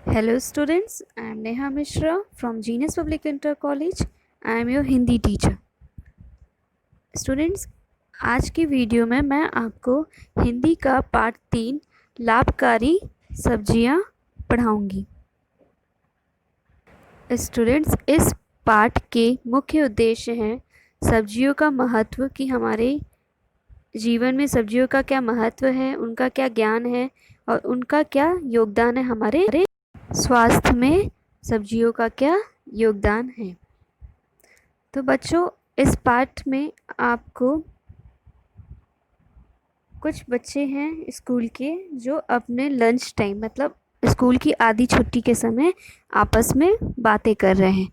Hello students, I am Neha Mishra from Genius Public Inter College. I am your Hindi teacher. Students, आज की video में मैं आपको हिंदी का पार्ट 3 लाभकारी सब्जियां पढ़ाऊंगी। स्टूडेंट्स, इस पाठ के मुख्य उद्देश्य हैं सब्जियों का महत्व, कि हमारे जीवन में सब्जियों का क्या महत्व है, उनका क्या ज्ञान है और उनका क्या योगदान है, हमारे स्वास्थ्य में सब्जियों का क्या योगदान है। तो बच्चों, इस पाठ में आपको कुछ बच्चे हैं स्कूल के जो अपने लंच टाइम मतलब स्कूल की आधी छुट्टी के समय आपस में बातें कर रहे हैं।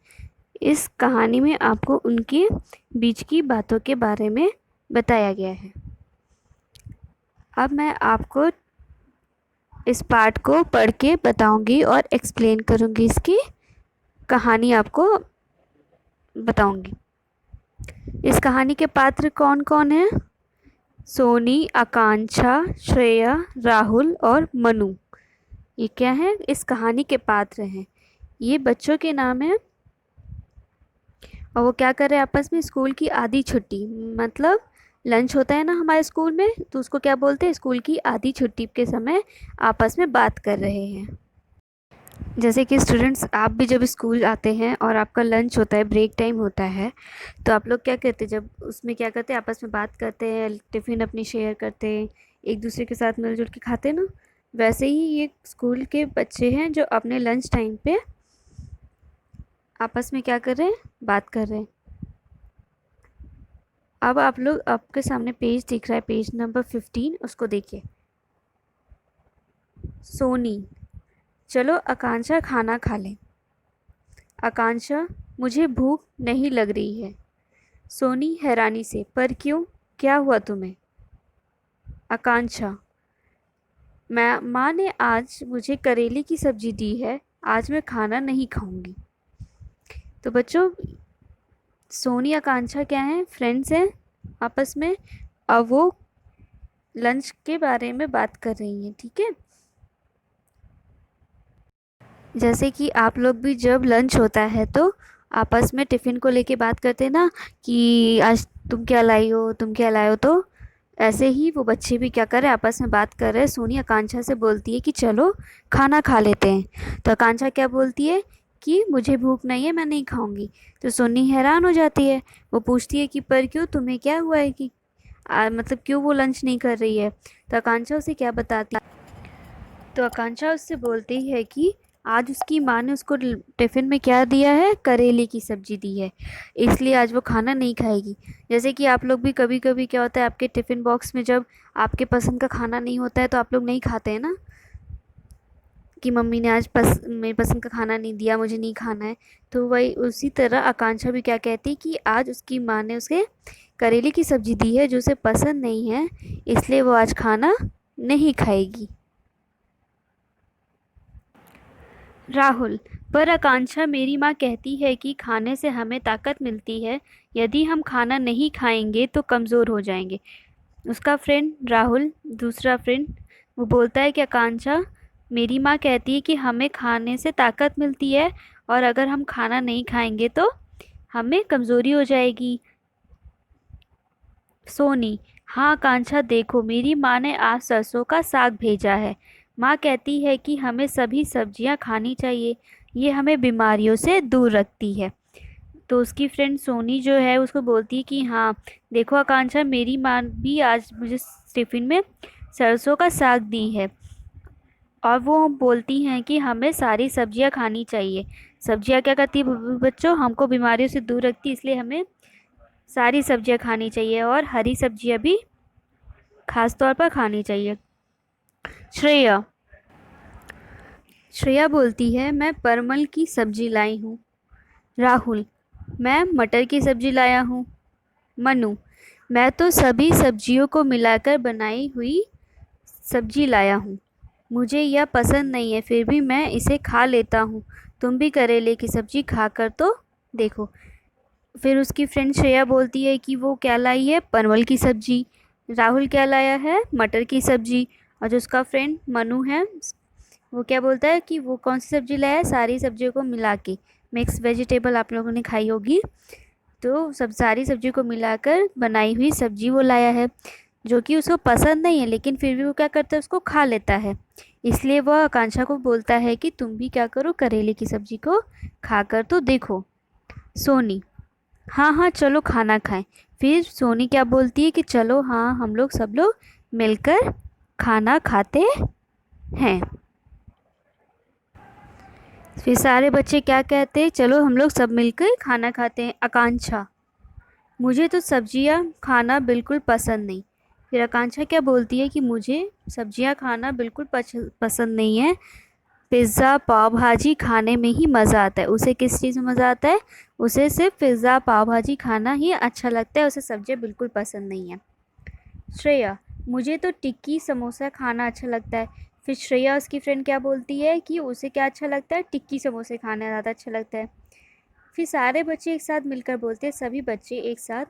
इस कहानी में आपको उनके बीच की बातों के बारे में बताया गया है। अब मैं आपको इस पाठ को पढ़ के बताऊंगी और एक्सप्लेन करूंगी, इसकी कहानी आपको बताऊंगी। इस कहानी के पात्र कौन कौन हैं? सोनी, आकांक्षा, श्रेया, राहुल और मनु। ये क्या है? इस कहानी के पात्र हैं। ये बच्चों के नाम हैं और वो क्या कर रहे हैं आपस में? स्कूल की आधी छुट्टी मतलब लंच होता है ना हमारे स्कूल में, तो उसको क्या बोलते हैं? स्कूल की आधी छुट्टी के समय आपस में बात कर रहे हैं। जैसे कि स्टूडेंट्स, आप भी जब स्कूल आते हैं और आपका लंच होता है, ब्रेक टाइम होता है, तो आप लोग क्या करते हैं? जब उसमें क्या करते हैं? आपस में बात करते हैं, टिफ़िन अपनी शेयर करते हैं, एक दूसरे के साथ मिलजुल के खाते हैं ना। वैसे ही ये स्कूल के बच्चे हैं जो अपने लंच टाइम पे आपस में क्या कर रहे हैं? बात कर रहे हैं। अब आप लोग, आपके सामने पेज दिख रहा है, पेज नंबर 15, उसको देखिए। सोनी: चलो आकांक्षा, खाना खा लें। आकांक्षा: मुझे भूख नहीं लग रही है। सोनी हैरानी से: पर क्यों, क्या हुआ तुम्हें? आकांक्षा: माँ ने आज मुझे करेले की सब्जी दी है, आज मैं खाना नहीं खाऊंगी। तो बच्चों, सोनी आकांक्षा क्या है? फ्रेंड्स हैं आपस में। अब वो लंच के बारे में बात कर रही हैं, ठीक है। जैसे कि आप लोग भी जब लंच होता है तो आपस में टिफ़िन को लेके बात करते हैं ना, कि आज तुम क्या लाई हो, तुम क्या लाए हो। तो ऐसे ही वो बच्चे भी क्या कर रहे हैं? आपस में बात कर रहे हैं। सोनी आकांक्षा से बोलती है कि चलो खाना खा लेते हैं। तो आकांक्षा क्या बोलती है कि मुझे भूख नहीं है, मैं नहीं खाऊंगी। तो सोनी हैरान हो जाती है। वो पूछती है कि पर क्यों, तुम्हें क्या हुआ है कि मतलब क्यों वो लंच नहीं कर रही है? तो आकांक्षा उसे क्या बताती? तो आकांक्षा उससे बोलती है कि आज उसकी माँ ने उसको टिफ़िन में क्या दिया है? करेले की सब्जी दी है, इसलिए आज वो खाना नहीं खाएगी। जैसे कि आप लोग भी कभी कभी क्या होता है, आपके टिफ़िन बॉक्स में जब आपके पसंद का खाना नहीं होता है तो आप लोग नहीं खाते हैं ना, कि मम्मी ने आज मेरी पसंद का खाना नहीं दिया, मुझे नहीं खाना है। तो वही उसी तरह आकांक्षा भी क्या कहती है कि आज उसकी माँ ने उसे करेले की सब्जी दी है जो उसे पसंद नहीं है, इसलिए वो आज खाना नहीं खाएगी। राहुल: पर आकांक्षा, मेरी माँ कहती है कि खाने से हमें ताकत मिलती है, यदि हम खाना नहीं खाएंगे तो कमज़ोर हो जाएंगे। उसका फ्रेंड राहुल, दूसरा फ्रेंड, वो बोलता है कि आकांक्षा, मेरी माँ कहती है कि हमें खाने से ताकत मिलती है और अगर हम खाना नहीं खाएंगे तो हमें कमज़ोरी हो जाएगी। सोनी: हाँ आकांक्षा, देखो मेरी माँ ने आज सरसों का साग भेजा है। माँ कहती है कि हमें सभी सब्जियाँ खानी चाहिए, ये हमें बीमारियों से दूर रखती है। तो उसकी फ्रेंड सोनी जो है उसको बोलती है कि हाँ देखो आकांक्षा, मेरी माँ भी आज मुझे टिफ़िन में सरसों का साग दी है और वो बोलती हैं कि हमें सारी सब्जियां खानी चाहिए। सब्जियां क्या करती है बच्चों? हमको बीमारियों से दूर रखती है, इसलिए हमें सारी सब्जियां खानी चाहिए और हरी सब्जियां भी खास तौर पर खानी चाहिए। श्रेया श्रेया बोलती है, मैं परमल की सब्जी लाई हूँ। राहुल: मैं मटर की सब्जी लाया हूँ। मनु: मैं तो सभी सब्जियों को मिलाकर बनाई हुई सब्जी लाया हूँ, मुझे यह पसंद नहीं है, फिर भी मैं इसे खा लेता हूँ। तुम भी करेले की सब्जी खा कर तो देखो। फिर उसकी फ्रेंड श्रेया बोलती है कि वो क्या लाई है? परवल की सब्जी। राहुल क्या लाया है? मटर की सब्जी। और जो उसका फ्रेंड मनु है वो क्या बोलता है कि वो कौन सी सब्जी लाया है, सारी सब्जियों को मिला के। मिक्स वेजिटेबल आप लोगों ने खाई होगी, तो सब सारी सब्जियों को मिलाकर बनाई हुई सब्जी वो लाया है, जो कि उसको पसंद नहीं है, लेकिन फिर भी वो क्या करता है, उसको खा लेता है। इसलिए वह आकांक्षा को बोलता है कि तुम भी क्या करो, करेले की सब्जी को खाकर तो देखो। सोनी, हाँ हाँ चलो खाना खाएं। फिर सोनी क्या बोलती है कि चलो हाँ, हम लोग सब लोग मिलकर खाना खाते हैं। फिर सारे बच्चे क्या कहते हैं, चलो हम लोग सब मिलकर खाना खाते हैं। आकांक्षा, मुझे तो सब्जियां खाना बिल्कुल पसंद नहीं। फिर आकांक्षा क्या बोलती है कि मुझे सब्जियां खाना बिल्कुल पसंद नहीं है। पिज़्ज़ा पाव भाजी खाने में ही मज़ा आता है। उसे किस चीज़ में मज़ा आता है? उसे सिर्फ पिज़्ज़ा पाव भाजी खाना ही अच्छा लगता है, उसे सब्जियां बिल्कुल पसंद नहीं है। श्रेया, मुझे तो टिक्की समोसा खाना अच्छा लगता है। फिर श्रेया उसकी फ्रेंड क्या बोलती है कि उसे क्या अच्छा लगता है, टिक्की समोसे खाना ज़्यादा अच्छा लगता है। फिर सारे बच्चे एक साथ मिलकर बोलते हैं, सभी बच्चे एक साथ,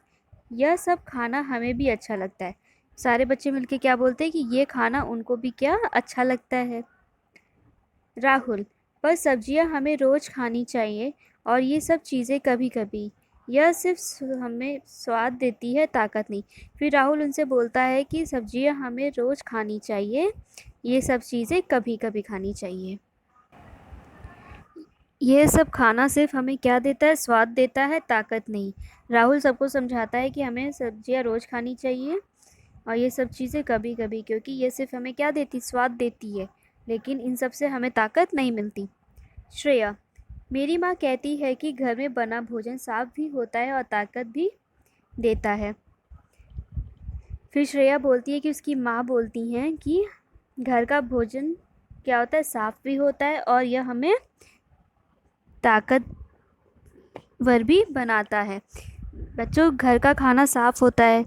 यह सब खाना हमें भी अच्छा लगता है। सारे बच्चे मिलके क्या बोलते हैं कि ये खाना उनको भी क्या अच्छा लगता है। राहुल, पर सब्जियां हमें रोज़ खानी चाहिए और ये सब चीज़ें कभी कभी, यह सिर्फ हमें स्वाद देती है, ताकत नहीं। फिर राहुल उनसे बोलता है कि सब्जियां हमें रोज़ खानी चाहिए, ये सब चीज़ें कभी कभी खानी चाहिए। ये सब खाना सिर्फ हमें क्या देता है, स्वाद देता है, ताकत नहीं। राहुल सबको समझाता है कि हमें सब्जियां रोज़ खानी चाहिए और ये सब चीज़ें कभी कभी, क्योंकि ये सिर्फ हमें क्या देती, स्वाद देती है, लेकिन इन सब से हमें ताकत नहीं मिलती। श्रेया, मेरी माँ कहती है कि घर में बना भोजन साफ भी होता है और ताकत भी देता है। फिर श्रेया बोलती है कि उसकी माँ बोलती हैं कि घर का भोजन क्या होता है, साफ भी होता है और यह हमें ताकतवर भी बनाता है। बच्चों, घर का खाना साफ होता है,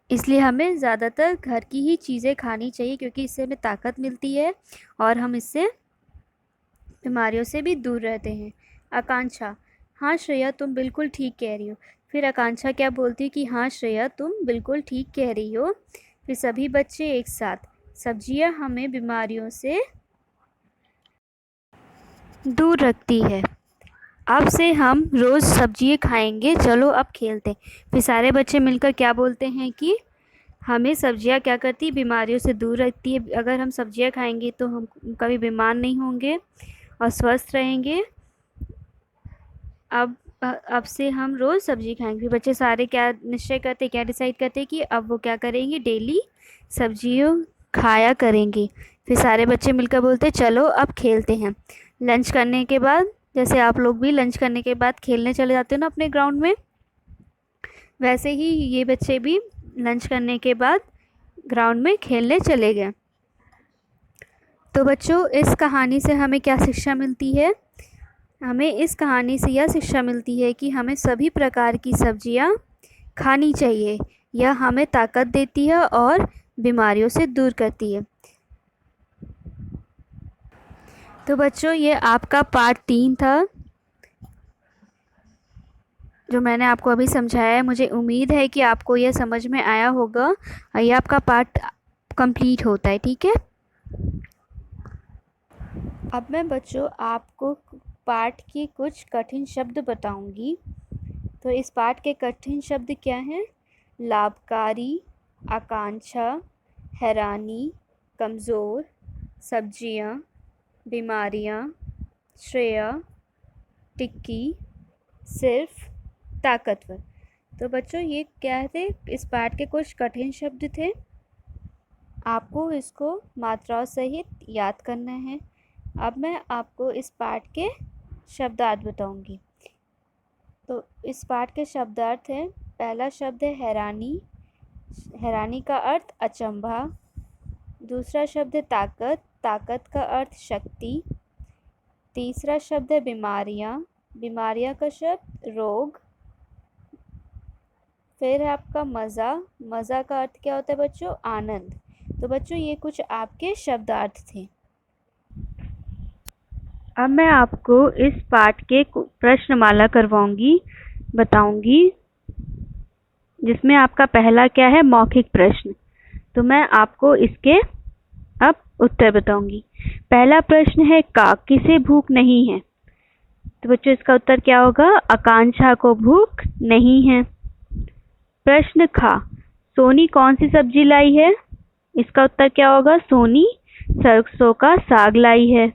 इसलिए हमें ज़्यादातर घर की ही चीज़ें खानी चाहिए, क्योंकि इससे हमें ताकत मिलती है और हम इससे बीमारियों से भी दूर रहते हैं। आकांक्षा, हाँ श्रेया तुम बिल्कुल ठीक कह रही हो। फिर आकांक्षा क्या बोलती है कि हाँ श्रेया तुम बिल्कुल ठीक कह रही हो। फिर सभी बच्चे एक साथ, सब्जियां हमें बीमारियों से दूर रखती है, अब से हम रोज़ सब्जियां खाएंगे, चलो अब खेलते। फिर सारे बच्चे मिलकर क्या बोलते हैं कि हमें सब्जियां क्या करती है, बीमारियों से दूर रखती है। अगर हम सब्जियां खाएंगे तो हम कभी बीमार नहीं होंगे और स्वस्थ रहेंगे। अब से हम रोज़ सब्जी खाएंगे। बच्चे सारे क्या निश्चय करते, क्या डिसाइड करते कि अब वो क्या करेंगे, डेली सब्जियों खाया करेंगे। फिर सारे बच्चे मिलकर बोलते चलो अब खेलते हैं। लंच करने के बाद, जैसे आप लोग भी लंच करने के बाद खेलने चले जाते हो ना अपने ग्राउंड में, वैसे ही ये बच्चे भी लंच करने के बाद ग्राउंड में खेलने चले गए। तो बच्चों, इस कहानी से हमें क्या शिक्षा मिलती है? हमें इस कहानी से यह शिक्षा मिलती है कि हमें सभी प्रकार की सब्जियां खानी चाहिए। यह हमें ताकत देती है और बीमारियों से दूर करती है। तो बच्चों, ये आपका पार्ट 3 था, जो मैंने आपको अभी समझाया है। मुझे उम्मीद है कि आपको यह समझ में आया होगा और ये आपका पार्ट कंप्लीट होता है, ठीक है। अब मैं बच्चों आपको पाठ के कुछ कठिन शब्द बताऊंगी। तो इस पाठ के कठिन शब्द क्या हैं? लाभकारी, आकांक्षा, हैरानी, कमज़ोर, सब्जियां, बीमारियां, श्रेया, टिक्की, सिर्फ, ताकतवर। तो बच्चों, ये क्या थे? इस पाठ के कुछ कठिन शब्द थे। आपको इसको मात्राओं सहित याद करना है। अब मैं आपको इस पाठ के शब्दार्थ बताऊंगी। तो इस पाठ के शब्दार्थ हैं, पहला शब्द है हैरानी। हैरानी का अर्थ अचंभा। दूसरा शब्द है ताकत। ताकत का अर्थ शक्ति। तीसरा शब्द है बीमारियां। बीमारियां का शब्द रोग। फिर है आपका मज़ा। मज़ा का अर्थ क्या होता है बच्चों? आनंद। तो बच्चों, ये कुछ आपके शब्दार्थ थे। अब मैं आपको इस पाठ के प्रश्नमाला करवाऊंगी, बताऊंगी, जिसमें आपका पहला क्या है? मौखिक प्रश्न। तो मैं आपको इसके अब उत्तर बताऊंगी। पहला प्रश्न है का, किसे भूख नहीं है? तो बच्चों इसका उत्तर क्या होगा? आकांक्षा को भूख नहीं है। प्रश्न खा, सोनी कौन सी सब्जी लाई है? इसका उत्तर क्या होगा? सोनी सरसों का साग लाई है।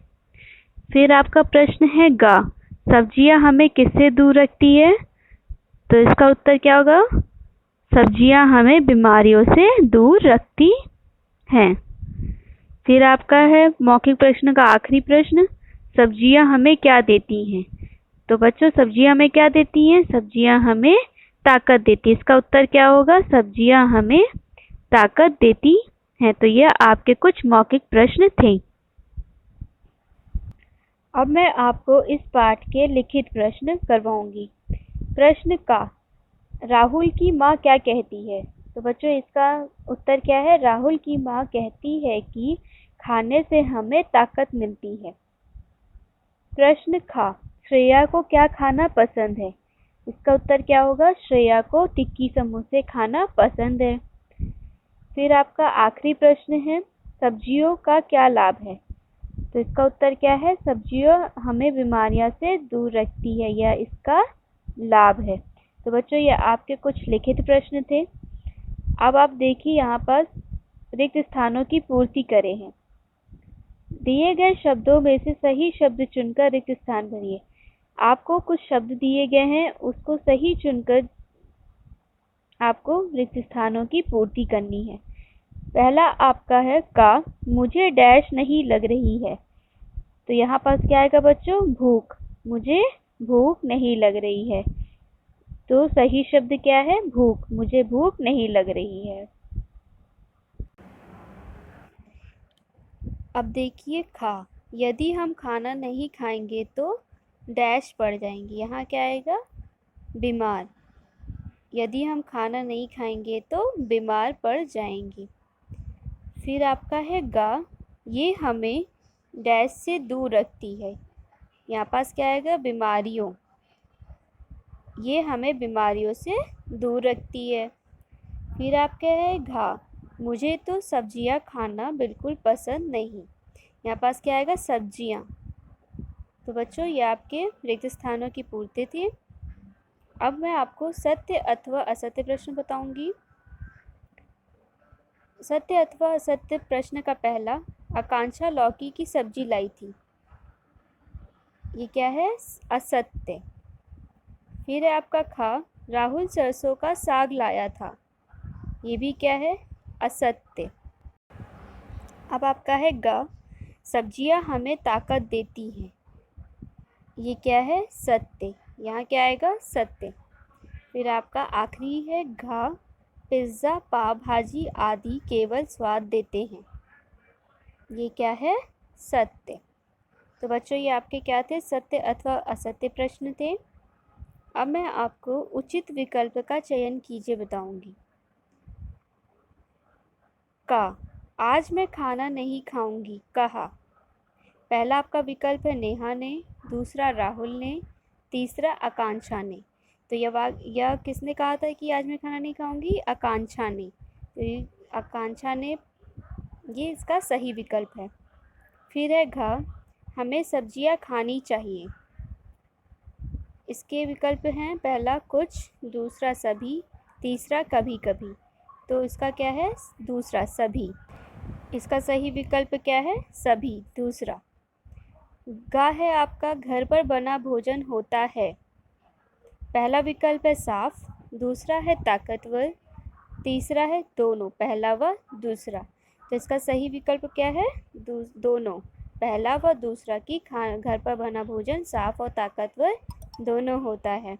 फिर आपका प्रश्न है गा, सब्जियां हमें किससे दूर रखती है? तो इसका उत्तर क्या होगा? सब्जियां हमें बीमारियों से दूर रखती हैं। फिर आपका है मौखिक प्रश्न का आखिरी प्रश्न, सब्जियां हमें क्या देती हैं? तो बच्चों सब्जियां हमें क्या देती हैं? सब्जियां हमें ताकत देती है। इसका उत्तर क्या होगा? सब्जियां हमें ताकत देती हैं। तो यह आपके कुछ मौखिक प्रश्न थे। अब मैं आपको इस पाठ के लिखित प्रश्न करवाऊंगी। प्रश्न का, राहुल की माँ क्या कहती है? तो बच्चों इसका उत्तर क्या है? राहुल की माँ कहती है कि खाने से हमें ताकत मिलती है। प्रश्न खा, श्रेया को क्या खाना पसंद है? इसका उत्तर क्या होगा? श्रेया को टिक्की समोसे खाना पसंद है। फिर आपका आखिरी प्रश्न है, सब्जियों का क्या लाभ है? तो इसका उत्तर क्या है? सब्जियां हमें बीमारियों से दूर रखती है, यह इसका लाभ है। तो बच्चों ये आपके कुछ लिखित प्रश्न थे। अब आप देखिए यहाँ पर रिक्त स्थानों की पूर्ति करे हैं। दिए गए शब्दों में से सही शब्द चुनकर रिक्त स्थान भरिए। आपको कुछ शब्द दिए गए हैं, उसको सही चुनकर आपको रिक्त स्थानों की पूर्ति करनी है। पहला आपका है का, मुझे डैश नहीं लग रही है। तो यहाँ पास क्या आएगा बच्चों? भूख। मुझे भूख नहीं लग रही है। तो सही शब्द क्या है? भूख। मुझे भूख नहीं लग रही है। अब देखिए खा, यदि हम खाना नहीं खाएंगे तो डैश पड़ जाएंगे। यहाँ क्या आएगा? बीमार। यदि हम खाना नहीं खाएंगे तो बीमार पड़ जाएंगे। फिर आपका है गा, ये हमें डैश से दूर रखती है। यहाँ पास क्या आएगा? बीमारियों। ये हमें बीमारियों से दूर रखती है। फिर आपका है घा, मुझे तो सब्जियां खाना बिल्कुल पसंद नहीं। यहाँ पास क्या आएगा? सब्जियां। तो बच्चों ये आपके रिक्त स्थानों की पूर्ति थी। अब मैं आपको सत्य अथवा असत्य प्रश्न बताऊंगी। सत्य अथवा असत्य प्रश्न का पहला, आकांक्षा लौकी की सब्जी लाई थी। ये क्या है? असत्य। फिर है आपका खा, राहुल सरसों का साग लाया था। ये भी क्या है? असत्य। अब आपका है ग, सब्जियां हमें ताकत देती हैं। ये क्या है? सत्य। यहाँ क्या आएगा? सत्य। फिर आपका आखिरी है घा, पिज्ज़ा पाव भाजी आदि केवल स्वाद देते हैं। ये क्या है? सत्य। तो बच्चों ये आपके क्या थे? सत्य अथवा असत्य प्रश्न थे। अब मैं आपको उचित विकल्प का चयन कीजिए बताऊंगी। का, आज मैं खाना नहीं खाऊंगी कहा। पहला आपका विकल्प है नेहा ने, दूसरा राहुल ने, तीसरा आकांक्षा ने। तो यह किसने कहा था कि आज मैं खाना नहीं खाऊंगी? आकांक्षा ने। तो ये आकांक्षा ने, ये इसका सही विकल्प है। फिर है घ, हमें सब्जियां खानी चाहिए। इसके विकल्प हैं पहला कुछ, दूसरा सभी, तीसरा कभी कभी। तो इसका क्या है? दूसरा सभी। इसका सही विकल्प क्या है? सभी, दूसरा। गा है आपका घर पर बना भोजन होता है। पहला विकल्प है साफ, दूसरा है ताकतवर, तीसरा है दोनों, पहला व दूसरा। तो इसका सही विकल्प क्या है? दोनों, पहला व दूसरा की घर पर बना भोजन साफ और ताकतवर दोनों होता है।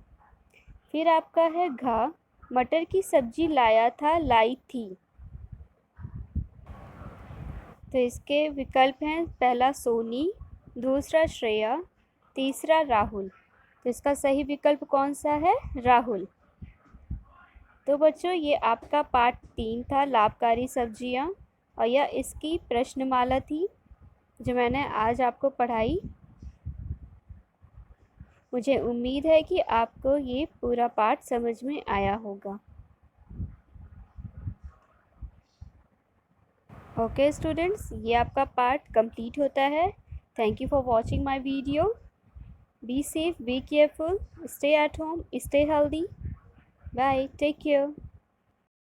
फिर आपका है घा, मटर की सब्जी लाया था, लाई थी। तो इसके विकल्प हैं पहला सोनी, दूसरा श्रेया, तीसरा राहुल। तो इसका सही विकल्प कौन सा है? राहुल। तो बच्चों ये आपका पाठ 3 था, लाभकारी सब्जियां, और यह इसकी प्रश्नमाला थी जो मैंने आज आपको पढ़ाई। मुझे उम्मीद है कि आपको ये पूरा पाठ समझ में आया होगा। ओके स्टूडेंट्स, ये आपका पार्ट कंप्लीट होता है। Thank you for watching my video. Be safe, be careful, stay at home, stay healthy. Bye, take care.